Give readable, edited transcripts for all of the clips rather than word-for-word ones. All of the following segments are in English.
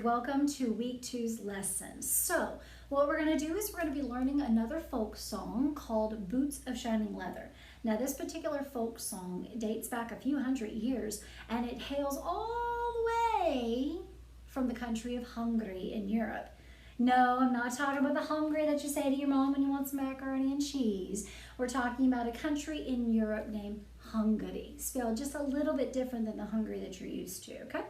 welcome to week 2's lesson. So what we're going to do is we're going to be learning another folk song called Boots of Shining Leather. Now this particular folk song dates back a few hundred years and it hails all the way from the country of Hungary in Europe. No, I'm not talking about the Hungry that you say to your mom when you want some macaroni and cheese. We're talking about a country in Europe named Hungary, spelled just a little bit different than the Hungary that you're used to, okay?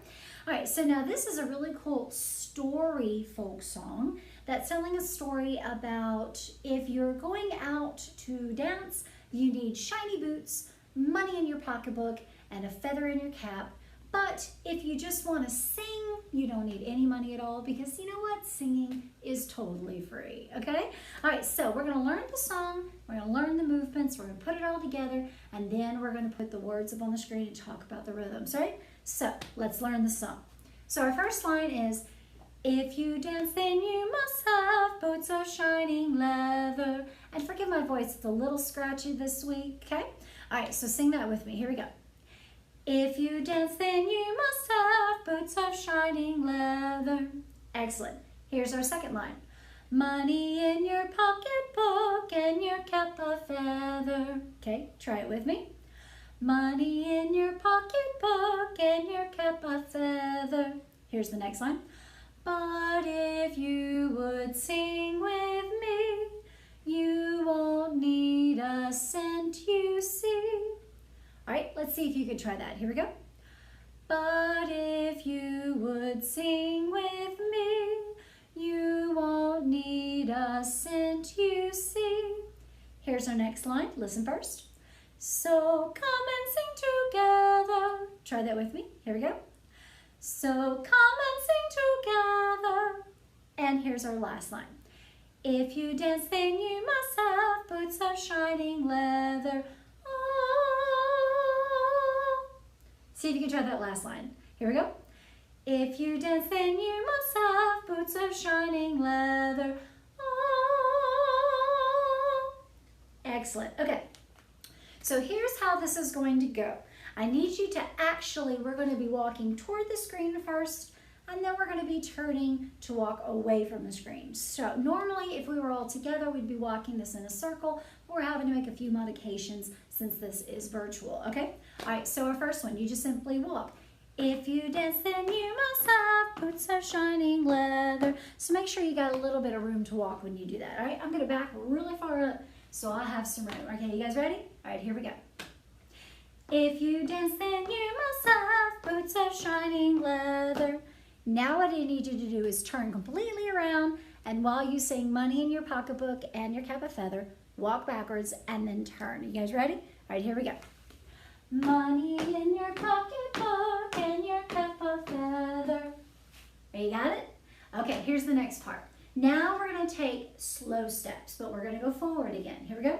All right, so now this is a really cool story folk song that's telling a story about if you're going out to dance, you need shiny boots, money in your pocketbook, and a feather in your cap. But if you just want to sing, you don't need any money at all because you know what? Singing is totally free, okay? All right, so we're going to learn the song, we're going to learn the movements, we're going to put it all together, and then we're going to put the words up on the screen and talk about the rhythms, right? So let's learn the song. So our first line is, if you dance, then you must have boots of shining leather. And forgive my voice, it's a little scratchy this week, okay? All right, so sing that with me. Here we go. If you dance, then you must have boots of shining leather. Excellent. Here's our second line. Money in your pocketbook and your cap of feather. Okay, try it with me. Money in your pocketbook and your cap of feather. Here's the next line. But if you would sing with me, you won't need a cent, you see. All right, let's see if you could try that. Here we go. But if you would sing with me, you won't need a cent, you see. Here's our next line. Listen first. So come and sing together. Try that with me. Here we go. So come and sing together. And here's our last line. If you dance, then you must have boots of shining leather. See if you can try that last line. Here we go. If you dance, then you must have boots of shining leather. Oh. Excellent. Okay. So here's how this is going to go. I need you to we're going to be walking toward the screen first, and then we're going to be turning to walk away from the screen. So normally, if we were all together, we'd be walking this in a circle. We're having to make a few modifications since this is virtual, okay? All right, so our first one, you just simply walk. If you dance, then you must have boots of shining leather. So make sure you got a little bit of room to walk when you do that, all right? I'm gonna back really far up so I have some room. Okay, you guys ready? All right, here we go. If you dance, then you must have boots of shining leather. Now what I need you to do is turn completely around, and while you sing money in your pocketbook and your cap of feather, walk backwards and then turn. You guys ready? All right, here we go. Money in your pocketbook and your cap of feather. You got it? Okay, here's the next part. Now we're going to take slow steps, but we're going to go forward again. Here we go.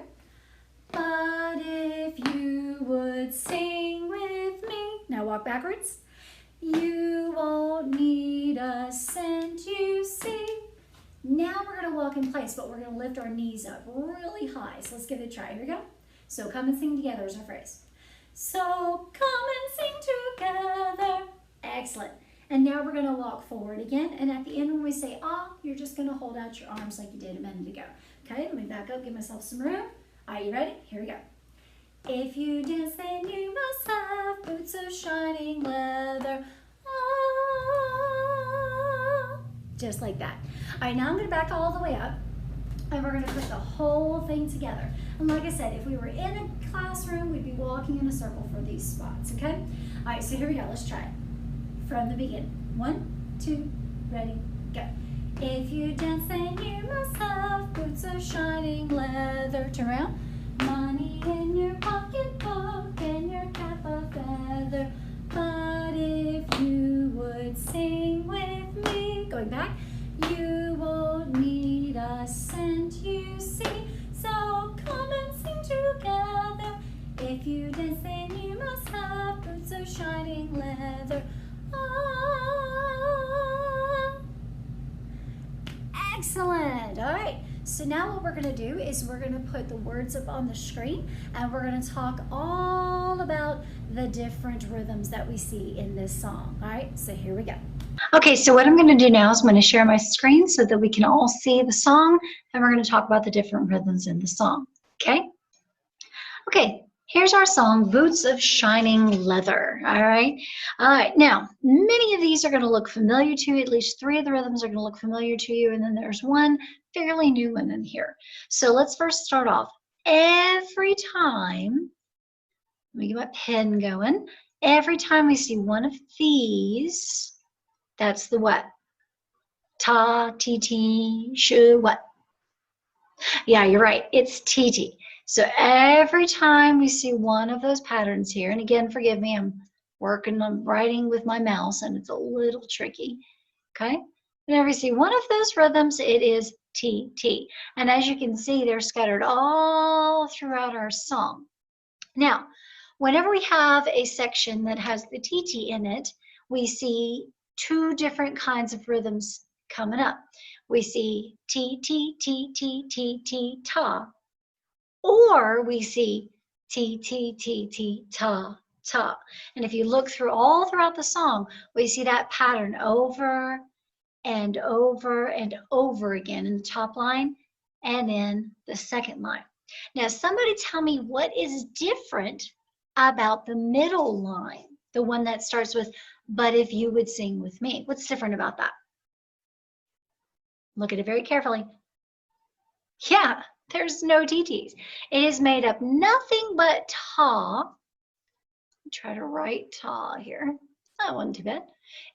But if you would sing with me. Now walk backwards. You won't need a cent, you see. Now we're going to walk in place, but we're going to lift our knees up really high. So let's give it a try. Here we go. So come and sing together is our phrase. So come and sing together. Excellent. And now we're going to walk forward again. And at the end when we say ah, you're just going to hold out your arms like you did a minute ago. Okay, let me back up, give myself some room. Are you ready? Here we go. If you dance, then you must have boots of shining leather. Ah. Just like that. All right, now I'm going to back all the way up, and we're going to put the whole thing together. And like I said, if we were in a classroom, we'd be walking in a circle for these spots, okay? All right, so here we go. Let's try it from the beginning. 1, 2, ready, go. If you dance, then you must have boots of shining leather. Turn around. Money in your pocketbook and your cap of feather. But if you would sing with me, going back, you won't need a cent, you see. So come and sing together. If you dance, then you must have boots of shining leather. Ah. Excellent. All right. So now what we're going to do is we're going to put the words up on the screen, and we're going to talk all about the different rhythms that we see in this song. All right, so here we go. Okay, so what I'm going to do now is I'm going to share my screen so that we can all see the song, and we're going to talk about the different rhythms in the song. Okay? Okay, here's our song, Boots of Shining Leather. All right? All right, now, many of these are going to look familiar to you. At least 3 of the rhythms are going to look familiar to you, and then there's one fairly new one in here. So let's first start off. Every time, let me get my pen going. Every time we see one of these, that's the what? Ta, ti, ti, shu, what? Yeah, you're right. It's ti, ti. So every time we see one of those patterns here, and again, forgive me, I'm working on writing with my mouse and it's a little tricky, okay? Whenever we see one of those rhythms, it is ti, ti. And as you can see, they're scattered all throughout our song. Now, whenever we have a section that has the ti, ti in it, we see 2 different kinds of rhythms coming up. We see ti, ti, ti, ti, ti, ti, ta, or we see ti, ti, ti, ti, ta, ta. And if you look through all throughout the song, we see that pattern over and over and over again in the top line and in the second line. Now, somebody tell me what is different about the middle line, the one that starts with, but if you would sing with me. What's different about that? Look at it very carefully. Yeah, there's no TTs. It is made up nothing but ta. Try to write ta here. That wasn't too bad.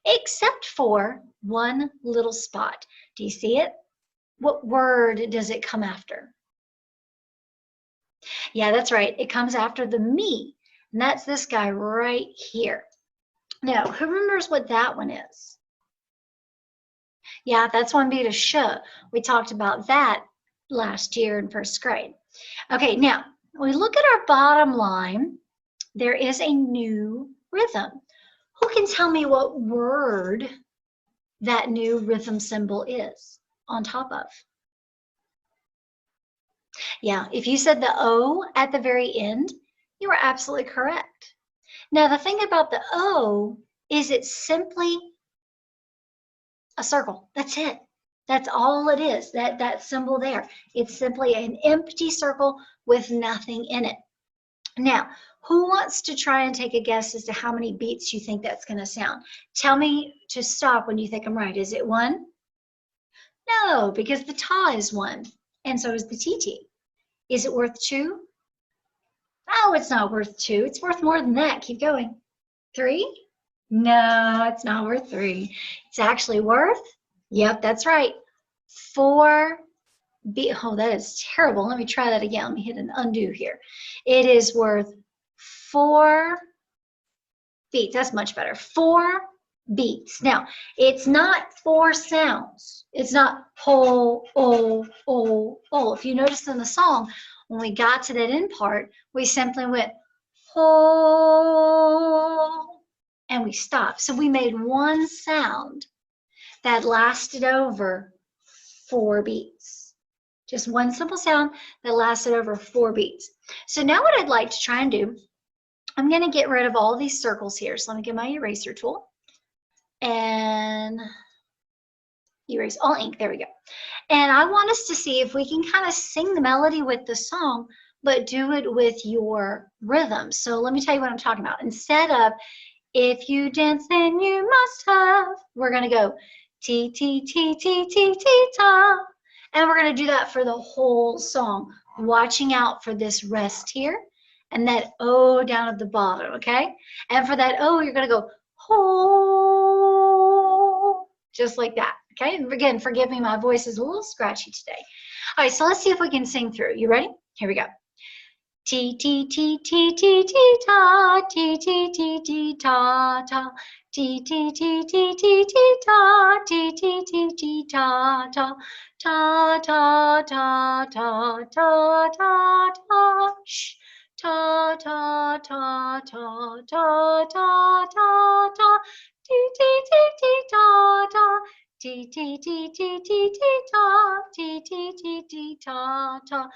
Except for one little spot. Do you see it? What word does it come after? Yeah, that's right. It comes after the me. And that's this guy right here. Now, who remembers what that one is? Yeah, that's one beat of sh. We talked about that last year in first grade. Okay, now, when we look at our bottom line, there is a new rhythm. Who can tell me what word that new rhythm symbol is on top of? Yeah, if you said the O at the very end, you are absolutely correct. Now, the thing about the O is it's simply a circle. That's it. That's all it is, that symbol there. It's simply an empty circle with nothing in it. Now, who wants to try and take a guess as to how many beats you think that's going to sound? Tell me to stop when you think I'm right. Is it 1? No, because the ta is 1, and so is the tt. Is it worth 2? Oh, it's not worth 2. It's worth more than that. Keep going. 3? No, it's not worth 3. It's actually worth, yep, that's right, 4 beat. Oh, that is terrible. Let me try that again. Let me hit an undo here. It is worth 4 beats. That's much better. 4 beats. Now, it's not 4 sounds. It's not po, o. If you notice in the song, when we got to that end part, we simply went ho, and we stopped. So we made 1 sound that lasted over 4 beats. Just 1 simple sound that lasted over 4 beats. So now what I'd like to try and do, I'm going to get rid of all these circles here. So let me get my eraser tool and erase all ink. There we go. And I want us to see if we can kind of sing the melody with the song, but do it with your rhythm. So let me tell you what I'm talking about. Instead of if you dance, then you must have, we're going to go ti, ti, ti, ti, ti, ti, ta. And we're going to do that for the whole song, watching out for this rest here and that O down at the bottom, okay? And for that O, you're going to go ho, just like that, okay? And again, forgive me, my voice is a little scratchy today. All right, so let's see if we can sing through. You ready? Here we go. Ti, ti, ti, ti, ti, ti, ta, ti, ti, ti, ti, ta, ta, ti, ti, ti, ti, ti, ti, ta, ti, ti, ti, ti, ta, ta, ta, ta, ta, ta, ta, ta, ta, shh, ta, ta, ta, ta, ta, ta, ta, ta, ti, ti, ti, ti, ta, ta, ti, ti, ti, ti, ti, ti, ta, ti, ti, ti, ti, ta, ta.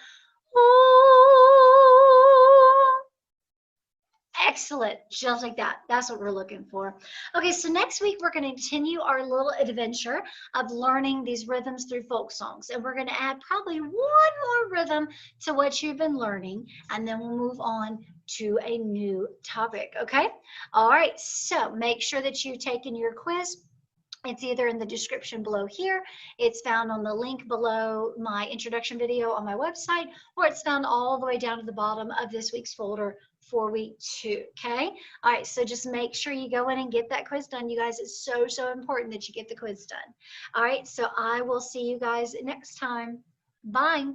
Excellent. Just like that. That's what we're looking for. Okay, so next week we're going to continue our little adventure of learning these rhythms through folk songs. And we're going to add probably one more rhythm to what you've been learning. And then we'll move on to a new topic. Okay? All right. So make sure that you've taken your quiz. It's either in the description below here, it's found on the link below my introduction video on my website, or it's found all the way down to the bottom of this week's folder for week 2, okay? All right, so just make sure you go in and get that quiz done. You guys, it's so, so important that you get the quiz done. All right, so I will see you guys next time. Bye.